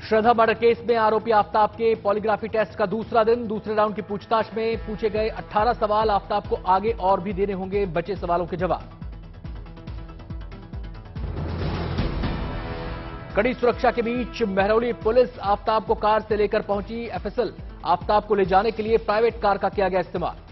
श्रद्धा murder case में आरोपी आफताब के पॉलीग्राफी टेस्ट का दूसरा दिन। दूसरे राउंड की पूछताछ में पूछे गए 18 सवाल आफताब को आगे और भी देने होंगे बचे सवालों के जवाब। कड़ी सुरक्षा के बीच महरौली पुलिस आफताब को कार से लेकर पहुंची एफएसएल। आफताब को ले जाने के लिए प्राइवेट कार का किया गया इस्तेमाल।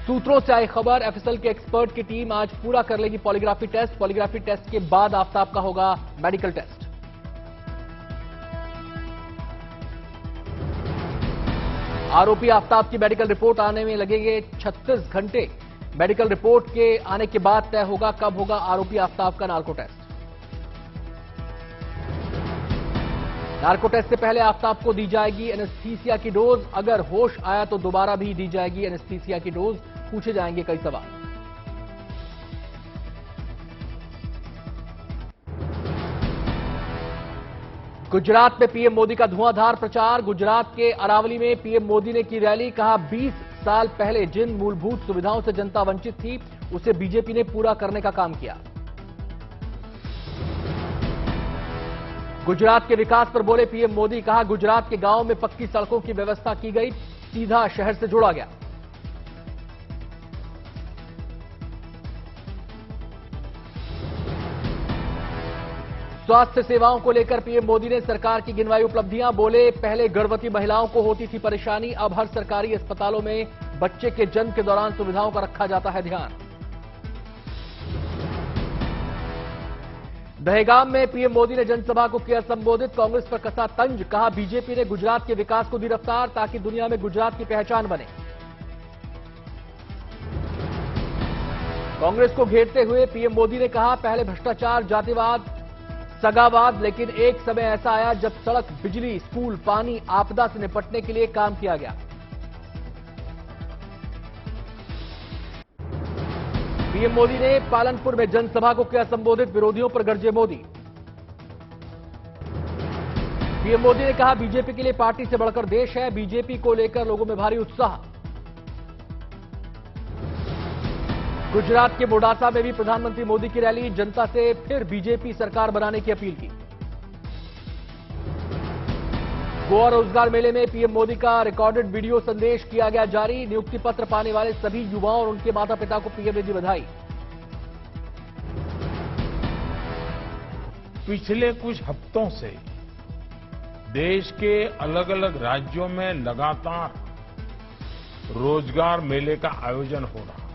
सूत्रों से आई खबर, एफएसएल के एक्सपर्ट की टीम आज पूरा कर लेगी पॉलीग्राफी टेस्ट। पॉलीग्राफी टेस्ट के बाद आफताब का होगा मेडिकल टेस्ट। आरोपी आफताब की मेडिकल रिपोर्ट आने में लगेंगे 36 घंटे। मेडिकल रिपोर्ट के आने के बाद तय होगा कब होगा आरोपी आफताब का नार्को टेस्ट। नार्को टेस्ट से पहले आफताब को दी जाएगी एनेस्थीसिया की डोज। अगर होश आया तो दोबारा भी दी जाएगी एनेस्थीसिया की डोज। पूछे जाएंगे कई सवाल। गुजरात में पीएम मोदी का धुआंधार प्रचार। गुजरात के अरावली में पीएम मोदी ने की रैली। कहा 20 साल पहले जिन मूलभूत सुविधाओं से जनता वंचित थी उसे बीजेपी ने पूरा करने का काम किया। गुजरात के विकास पर बोले पीएम मोदी। कहा गुजरात के गांवों में पक्की सड़कों की व्यवस्था की गई, सीधा शहर से जोड़ा गया। स्वास्थ्य सेवाओं को लेकर पीएम मोदी ने सरकार की गिनवाई उपलब्धियां। बोले पहले गर्भवती महिलाओं को होती थी परेशानी, अब हर सरकारी अस्पतालों में बच्चे के जन्म के दौरान सुविधाओं का रखा जाता है ध्यान। दहेगाम में पीएम मोदी ने जनसभा को किया संबोधित। कांग्रेस पर कसा तंज। कहा बीजेपी ने गुजरात के विकास को दी रफ्तार ताकि दुनिया में गुजरात की पहचान बने। कांग्रेस को घेरते हुए पीएम मोदी ने कहा पहले भ्रष्टाचार, जातिवाद, सगावाद, लेकिन एक समय ऐसा आया जब सड़क, बिजली, स्कूल, पानी, आपदा से निपटने के लिए काम किया गया। पीएम मोदी ने पालनपुर में जनसभा को किया संबोधित। विरोधियों पर गरजे मोदी। पीएम मोदी ने कहा बीजेपी के लिए पार्टी से बढ़कर देश है। बीजेपी को लेकर लोगों में भारी उत्साह। गुजरात के मोडासा में भी प्रधानमंत्री मोदी की रैली। जनता से फिर बीजेपी सरकार बनाने की अपील की। गोवा रोजगार मेले में पीएम मोदी का रिकॉर्डेड वीडियो संदेश किया गया जारी। नियुक्ति पत्र पाने वाले सभी युवाओं और उनके माता पिता को पीएम ने दी बधाई। पिछले कुछ हफ्तों से देश के अलग अलग राज्यों में लगातार रोजगार मेले का आयोजन हो रहा है।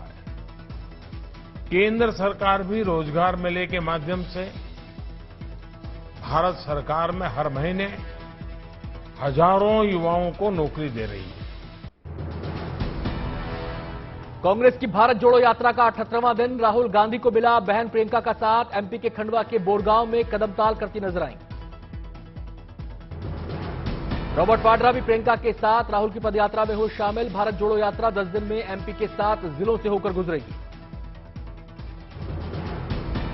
केंद्र सरकार भी रोजगार मेले के माध्यम से भारत सरकार में हर महीने हजारों युवाओं को नौकरी दे रही है। कांग्रेस की भारत जोड़ो यात्रा का 78वां दिन। राहुल गांधी को मिला बहन प्रियंका का साथ। एमपी के खंडवा के बोरगांव में कदमताल करती नजर आईं। रॉबर्ट वाड्रा भी प्रियंका के साथ राहुल की पदयात्रा में हो शामिल। भारत जोड़ो यात्रा 10 दिन में एमपी के 7 जिलों से होकर गुजरेगी।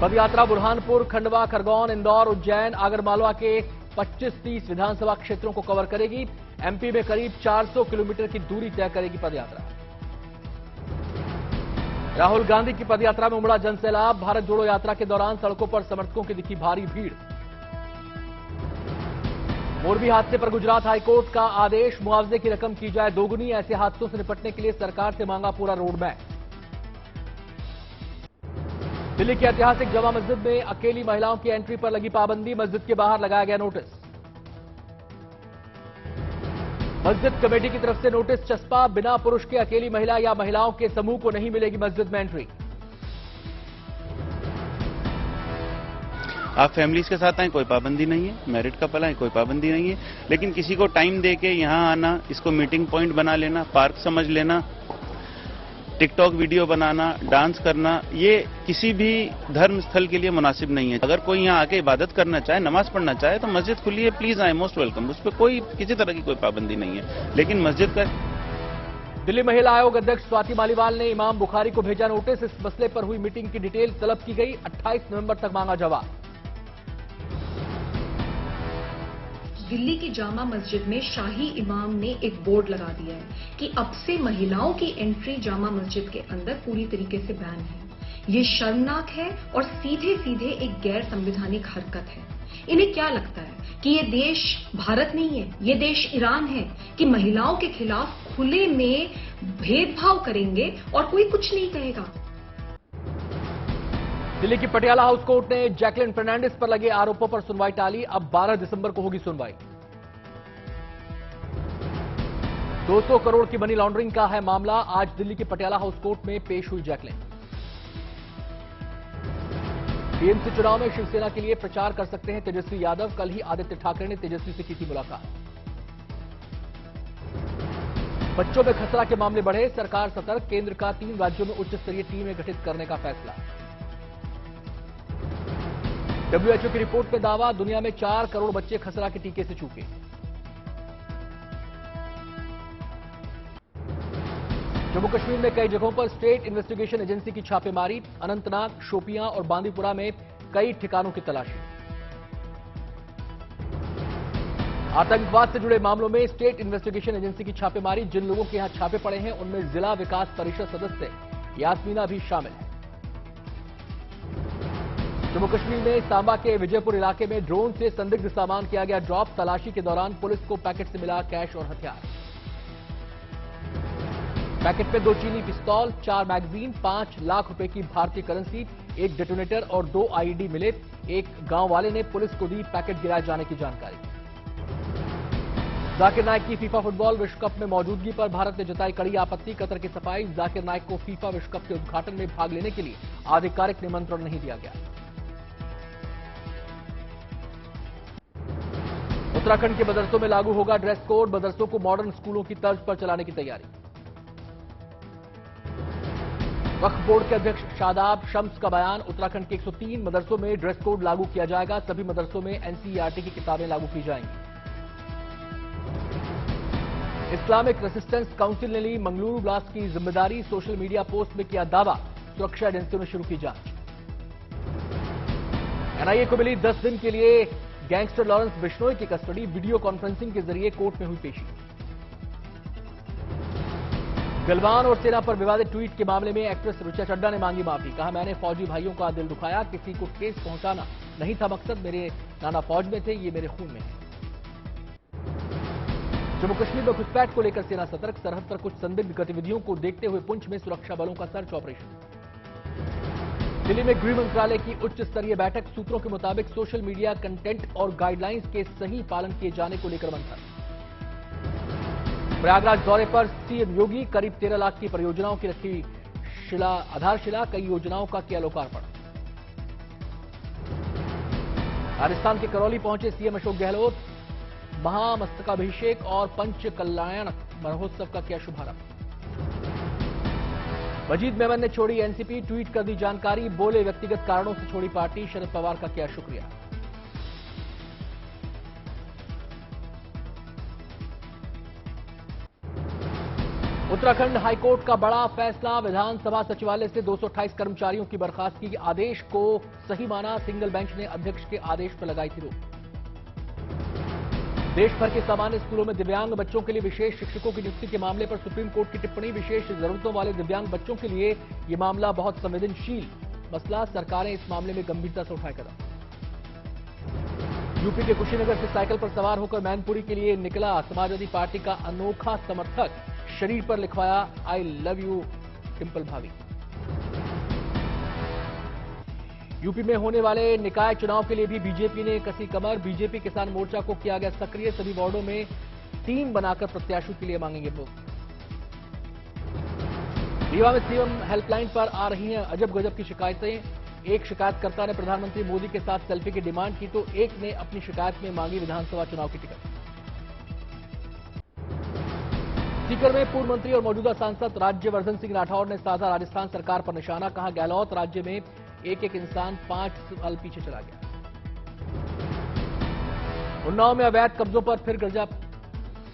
पदयात्रा बुरहानपुर, खंडवा, खरगोन, इंदौर, उज्जैन, आगरमालवा के 25-30 विधानसभा क्षेत्रों को कवर करेगी। एमपी में करीब 400 किलोमीटर की दूरी तय करेगी पदयात्रा। राहुल गांधी की पदयात्रा में उमड़ा जनसैलाब। भारत जोड़ो यात्रा के दौरान सड़कों पर समर्थकों की दिखी भारी भीड़। मोरबी हादसे पर गुजरात हाईकोर्ट का आदेश। मुआवजे की रकम की जाए दोगुनी। ऐसे हादसों से निपटने के लिए सरकार से मांगा पूरा रोड मैप। दिल्ली की ऐतिहासिक जमा मस्जिद में अकेली महिलाओं की एंट्री पर लगी पाबंदी। मस्जिद के बाहर लगाया गया नोटिस। मस्जिद कमेटी की तरफ से नोटिस चस्पा। बिना पुरुष के अकेली महिला या महिलाओं के समूह को नहीं मिलेगी मस्जिद में एंट्री। आप फैमिलीज के साथ आए, कोई पाबंदी नहीं है। मैरिड कपल आए, कोई पाबंदी नहीं है। लेकिन किसी को टाइम देके यहां आना, इसको मीटिंग पॉइंट बना लेना, पार्क समझ लेना, टिकटॉक वीडियो बनाना, डांस करना, ये किसी भी धर्म स्थल के लिए मुनासिब नहीं है। अगर कोई यहाँ आके इबादत करना चाहे, नमाज पढ़ना चाहे तो मस्जिद खुली है, प्लीज आए, मोस्ट वेलकम। उस पर कोई किसी तरह की कोई पाबंदी नहीं है। लेकिन मस्जिद का दिल्ली महिला आयोग अध्यक्ष स्वाति मालीवाल ने इमाम बुखारी को भेजा नोटिस। इस मसले पर हुई मीटिंग की डिटेल तलब की गई। 28 नवंबर तक मांगा जवाब। दिल्ली की जामा मस्जिद में शाही इमाम ने एक बोर्ड लगा दिया है कि अब से महिलाओं की एंट्री जामा मस्जिद के अंदर पूरी तरीके से बैन है। ये शर्मनाक है और सीधे सीधे एक गैर संवैधानिक हरकत है। इन्हें क्या लगता है कि ये देश भारत नहीं है, ये देश ईरान है कि महिलाओं के खिलाफ खुले में भेदभाव करेंगे और कोई कुछ नहीं कहेगा। दिल्ली की पटियाला हाउस कोर्ट ने जैकलिन फर्नांडिस पर लगे आरोपों पर सुनवाई टाली। अब 12 दिसंबर को होगी सुनवाई। 200 करोड़ की मनी लॉन्ड्रिंग का है मामला। आज दिल्ली की पटियाला हाउस कोर्ट में पेश हुई जैकलिन। टीएमसी चुनाव में शिवसेना के लिए प्रचार कर सकते हैं तेजस्वी यादव। कल ही आदित्य ठाकरे ने तेजस्वी से की थी मुलाकात। बच्चों में खसरा के मामले बढ़े, सरकार सतर्क। केंद्र का 3 राज्यों में उच्च स्तरीय टीमें गठित करने का फैसला। WHO की रिपोर्ट में दावा, दुनिया में 4 करोड़ बच्चे खसरा के टीके से चूके। जम्मू कश्मीर में कई जगहों पर स्टेट इन्वेस्टिगेशन एजेंसी की छापेमारी। अनंतनाग, शोपियां और बांदीपुरा में कई ठिकानों की तलाशी। आतंकवाद से जुड़े मामलों में स्टेट इन्वेस्टिगेशन एजेंसी की छापेमारी। जिन लोगों के यहां छापे पड़े हैं उनमें जिला विकास परिषद सदस्य यास्मीना भी शामिल है। जम्मू कश्मीर में सांबा के विजयपुर इलाके में ड्रोन से संदिग्ध सामान किया गया ड्रॉप। तलाशी के दौरान पुलिस को पैकेट से मिला कैश और हथियार। पैकेट में 2 चीनी पिस्तौल, 4 मैगजीन, 5 लाख रुपए की भारतीय करेंसी, 1 डेटोनेटर और 2 आईईडी मिले। एक गांव वाले ने पुलिस को दी पैकेट गिराए जाने की जानकारी। जाकिर नाइक की फीफा फुटबॉल विश्व कप में मौजूदगी पर भारत ने जताई कड़ी आपत्ति। कतर की सफाई, जाकिर नाइक को फीफा विश्व कप के उद्घाटन में भाग लेने के लिए आधिकारिक निमंत्रण नहीं दिया गया। उत्तराखंड के मदरसों में लागू होगा ड्रेस कोड। मदरसों को मॉडर्न स्कूलों की तर्ज पर चलाने की तैयारी। वक्फ बोर्ड के अध्यक्ष शादाब शम्स का बयान, उत्तराखंड के 103 मदरसों में ड्रेस कोड लागू किया जाएगा। सभी मदरसों में एनसीईआरटी की किताबें लागू की जाएंगी। इस्लामिक रेसिस्टेंस काउंसिल ने ली मंगलुरु ब्लास्ट की जिम्मेदारी। सोशल मीडिया पोस्ट में किया दावा। सुरक्षा एजेंसियों ने शुरू की जांच। एनआईए को मिली 10 दिन के लिए गैंगस्टर लॉरेंस बिश्नोई की कस्टडी। वीडियो कॉन्फ्रेंसिंग के जरिए कोर्ट में हुई पेशी। गलवान और सेना पर विवादित ट्वीट के मामले में एक्ट्रेस ऋचा चड्ढा ने मांगी माफी। कहा, मैंने फौजी भाइयों का दिल दुखाया, किसी को ठेस पहुंचाना नहीं था मकसद। मेरे नाना फौज में थे, ये मेरे खून में है। जम्मू कश्मीर में घुसपैठ को लेकर सेना सतर्क। सरहद पर कुछ संदिग्ध गतिविधियों को देखते हुए पुंछ में सुरक्षा बलों का सर्च ऑपरेशन। दिल्ली में गृह मंत्रालय की उच्च स्तरीय बैठक। सूत्रों के मुताबिक सोशल मीडिया कंटेंट और गाइडलाइंस के सही पालन किए जाने को लेकर मंथन। प्रयागराज दौरे पर सीएम योगी। करीब 13 लाख की परियोजनाओं की रखी आधारशिला। कई योजनाओं का किया लोकार्पण। राजस्थान के करौली पहुंचे सीएम अशोक गहलोत। महामस्तकाभिषेक और पंच कल्याण महोत्सव का किया शुभारंभ। मजीद मेमन ने छोड़ी एनसीपी। ट्वीट कर दी जानकारी। बोले, व्यक्तिगत कारणों से छोड़ी पार्टी। शरद पवार का किया शुक्रिया। उत्तराखंड हाईकोर्ट का बड़ा फैसला। विधानसभा सचिवालय से 228 कर्मचारियों की बर्खास्तगी के आदेश को सही माना। सिंगल बेंच ने अध्यक्ष के आदेश पर लगाई थी रोक। देश भर के सामान्य स्कूलों में दिव्यांग बच्चों के लिए विशेष शिक्षकों की नियुक्ति के मामले पर सुप्रीम कोर्ट की टिप्पणी। विशेष जरूरतों वाले दिव्यांग बच्चों के लिए यह मामला बहुत संवेदनशील मसला। सरकारें इस मामले में गंभीरता से उठाए कदम। यूपी के कुशीनगर से साइकिल पर सवार होकर मैनपुरी के लिए निकला समाजवादी पार्टी का अनोखा समर्थक। शरीर पर लिखवाया, आई लव यू डिंपल भाभी। यूपी में होने वाले निकाय चुनाव के लिए भी बीजेपी ने कसी कमर। बीजेपी किसान मोर्चा को किया गया सक्रिय। सभी वार्डों में टीम बनाकर प्रत्याशियों के लिए मांगेंगे वोट। रीवा में सीएम हेल्पलाइन पर आ रही हैं अजब गजब की शिकायतें। एक शिकायतकर्ता ने प्रधानमंत्री मोदी के साथ सेल्फी की डिमांड की तो एक ने अपनी शिकायत में मांगी विधानसभा चुनाव की टिकट। सीकर में पूर्व मंत्री और मौजूदा सांसद राज्यवर्धन सिंह राठौर ने साधा राजस्थान सरकार पर निशाना। कहा, गहलोत राज्य में एक एक इंसान 5 साल पीछे चला गया। उन्नाव में अवैध कब्जों पर फिर गर्जा।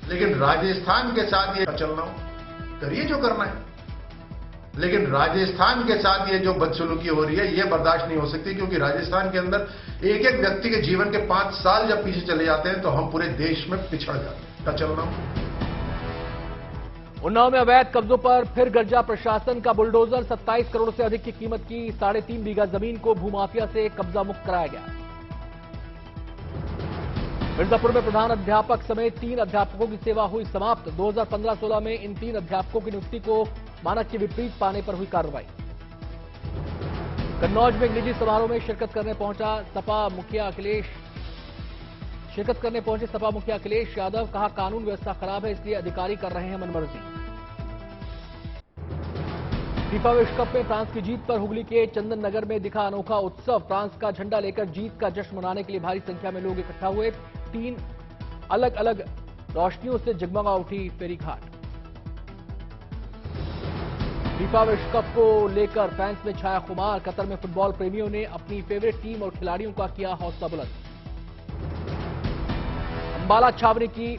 लेकिन राजस्थान के साथ ये चलना करिए जो करना है, लेकिन राजस्थान के साथ ये जो बदसलूकी हो रही है ये बर्दाश्त नहीं हो सकती, क्योंकि राजस्थान के अंदर एक एक व्यक्ति के जीवन के 5 साल जब पीछे चले जाते हैं तो हम पूरे देश में पिछड़ जाते हैं। चलना उन्नाव में अवैध कब्जों पर फिर गरजा प्रशासन का बुलडोजर। 27 करोड़ से अधिक की कीमत की 3.5 बीघा जमीन को भूमाफिया से कब्जा मुक्त कराया गया। मिर्जापुर में प्रधान अध्यापक समेत 3 अध्यापकों की सेवा हुई समाप्त। 2015-16 में इन 3 अध्यापकों की नियुक्ति को मानक के विपरीत पाने पर हुई कार्रवाई। कन्नौज में एक निजी समारोह में शिरकत करने पहुंचे सपा मुखिया अखिलेश यादव। कहा, कानून व्यवस्था खराब है, इसलिए अधिकारी कर रहे हैं मनमर्जी। फीफा विश्व कप में फ्रांस की जीत पर हुगली के चंदन नगर में दिखा अनोखा उत्सव। फ्रांस का झंडा लेकर जीत का जश्न मनाने के लिए भारी संख्या में लोग इकट्ठा हुए। 3 अलग अलग रोशनियों से जगमगा उठी फेरी घाट। फीफा विश्व कप को लेकर फैंस में छाया खुमार। कतर में फुटबॉल प्रेमियों ने अपनी फेवरेट टीम और खिलाड़ियों का किया हौसला बुलंद। अंबाला छावनी की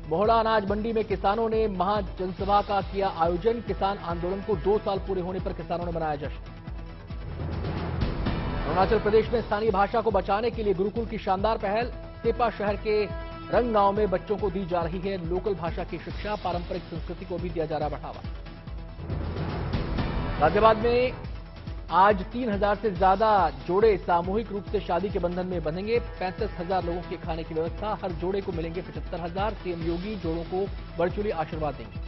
मोहड़ा अनाज मंडी में किसानों ने महाजनसभा का किया आयोजन। किसान आंदोलन को 2 साल पूरे होने पर किसानों ने मनाया जश्न। अरुणाचल प्रदेश में स्थानीय भाषा को बचाने के लिए गुरुकुल की शानदार पहल। सेपा शहर के रंग गांव में बच्चों को दी जा रही है लोकल भाषा की शिक्षा। पारंपरिक संस्कृति को भी दिया जा रहा बढ़ावा। गाजियाबाद में आज 3,000 से ज्यादा जोड़े सामूहिक रूप से शादी के बंधन में बंधेंगे। 35,000 लोगों के खाने की व्यवस्था। हर जोड़े को मिलेंगे 75,000। सीएम योगी जोड़ों को वर्चुअली आशीर्वाद देंगे।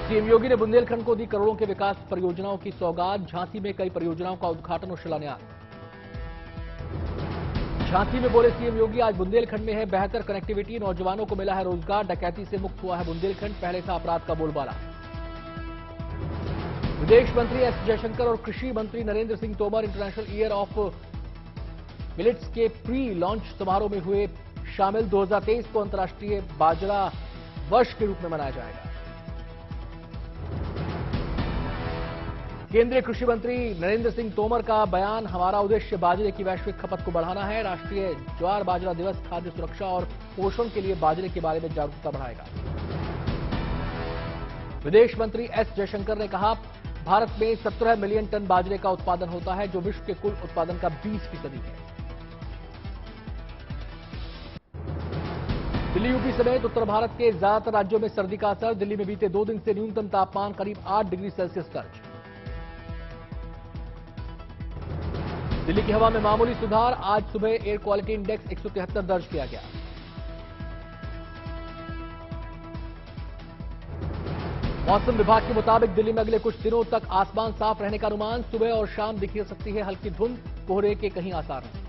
सीएम योगी ने बुंदेलखंड को दी करोड़ों के विकास परियोजनाओं की सौगात। झांसी में कई परियोजनाओं का उद्घाटन और शिलान्यास। झांसी में बोले सीएम योगी, आज बुंदेलखंड में है बेहतर कनेक्टिविटी, नौजवानों को मिला है रोजगार, डकैती से मुक्त हुआ है बुंदेलखंड, पहले था अपराध का बोलबाला। विदेश मंत्री एस जयशंकर और कृषि मंत्री Narendra Singh Tomar international year of millets के प्री लॉन्च समारोह में हुए शामिल। 2023 को अंतर्राष्ट्रीय बाजरा वर्ष के रूप में मनाया जाएगा। केंद्रीय कृषि मंत्री नरेंद्र सिंह तोमर का बयान, हमारा उद्देश्य बाजरे की वैश्विक खपत को बढ़ाना है। राष्ट्रीय ज्वार बाजरा दिवस खाद्य सुरक्षा और पोषण के लिए बाजरे के बारे में जागरूकता बढ़ाएगा। विदेश मंत्री एस जयशंकर ने कहा, भारत में 17 मिलियन टन बाजरे का उत्पादन होता है, जो विश्व के कुल उत्पादन का 20% है। दिल्ली, यूपी समेत उत्तर भारत के ज्यादातर राज्यों में सर्दी का असर। दिल्ली में बीते 2 दिन से न्यूनतम तापमान करीब 8 डिग्री सेल्सियस दर्ज। दिल्ली की हवा में मामूली सुधार। आज सुबह एयर क्वालिटी इंडेक्स 173 दर्ज किया गया। मौसम विभाग के मुताबिक दिल्ली में अगले कुछ दिनों तक आसमान साफ रहने का अनुमान। सुबह और शाम दिख सकती है हल्की धुंध, कोहरे के कहीं आसार नहीं।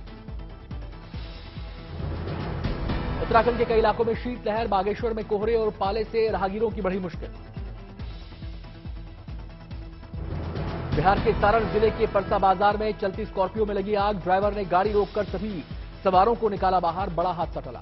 उत्तराखंड के कई इलाकों में शीतलहर। बागेश्वर में कोहरे और पाले से राहगीरों की बढ़ी मुश्किल। बिहार के सारण जिले के परसा बाजार में चलती स्कॉर्पियो में लगी आग। ड्राइवर ने गाड़ी रोककर सभी सवारों को निकाला बाहर। बड़ा हादसा टला।